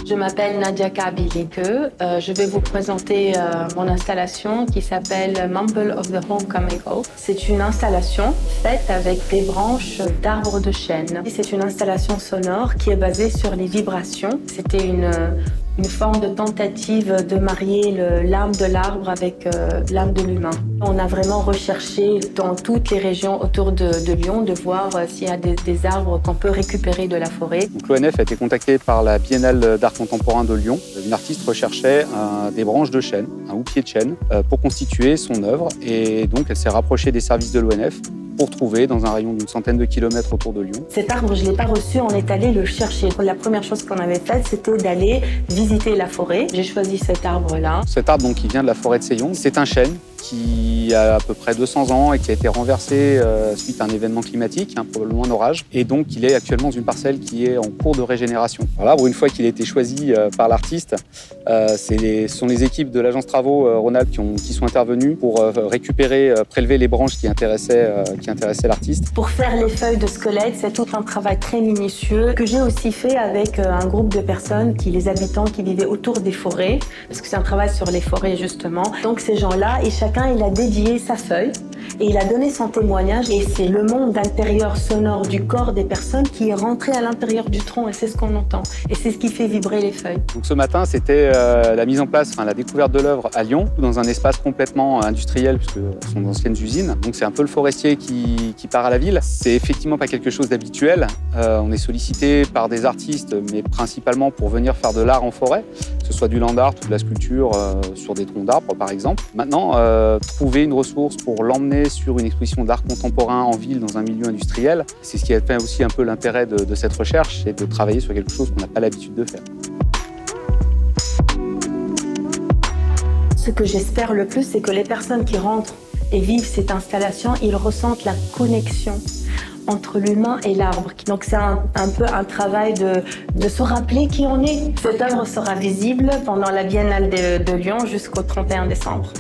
Je m'appelle Nadia Kabilike. Je vais vous présenter mon installation qui s'appelle Mumble of the Homecoming Hope. C'est une installation faite avec des branches d'arbres de chêne. C'est une installation sonore qui est basée sur les vibrations. C'était une forme de tentative de marier l'âme de l'arbre avec l'âme de l'humain. On a vraiment recherché dans toutes les régions autour de Lyon de voir s'il y a des arbres qu'on peut récupérer de la forêt. Donc, l'ONF a été contacté par la Biennale d'art contemporain de Lyon. Une artiste recherchait des branches de chêne, un houppier de chêne, pour constituer son œuvre. Et donc elle s'est rapprochée des services de l'ONF pour trouver dans un rayon d'une centaine de kilomètres autour de Lyon. Cet arbre, je ne l'ai pas reçu, on est allé le chercher. La première chose qu'on avait faite, c'était d'aller visiter la forêt. J'ai choisi cet arbre-là. Cet arbre, donc, qui vient de la forêt de Seillon, c'est un chêne qui a à peu près 200 ans et qui a été renversé suite à un événement climatique, probablement un orage. Et donc, il est actuellement dans une parcelle qui est en cours de régénération. L'arbre, une fois qu'il a été choisi par l'artiste, ce sont les équipes de l'agence Travaux Rhône-Alpes qui sont intervenues pour récupérer, prélever les branches qui intéressaient l'artiste. Pour faire les feuilles de squelette, c'est tout un travail très minutieux que j'ai aussi fait avec un groupe de personnes, les habitants qui vivaient autour des forêts, parce que c'est un travail sur les forêts justement. Donc ces gens-là, et chacun il a dédié sa feuille et il a donné son témoignage, et c'est le monde intérieur sonore du corps des personnes qui est rentré à l'intérieur du tronc, et c'est ce qu'on entend et c'est ce qui fait vibrer les feuilles. Donc ce matin, c'était la mise en place, la découverte de l'œuvre à Lyon, dans un espace complètement industriel puisque ce sont d'anciennes usines. Donc c'est un peu le forestier qui part à la ville. C'est effectivement pas quelque chose d'habituel. On est sollicité par des artistes, mais principalement pour venir faire de l'art en forêt, que ce soit du land art ou de la sculpture sur des troncs d'arbres par exemple. Maintenant, trouver une ressource pour l'emmener sur une exposition d'art contemporain en ville dans un milieu industriel, c'est ce qui a fait aussi un peu l'intérêt de cette recherche, c'est de travailler sur quelque chose qu'on n'a pas l'habitude de faire. Ce que j'espère le plus, c'est que les personnes qui rentrent et vivent cette installation, ils ressentent la connexion entre l'humain et l'arbre. Donc c'est un peu un travail de se rappeler qui on est. Cette œuvre sera visible pendant la Biennale de Lyon jusqu'au 31 décembre.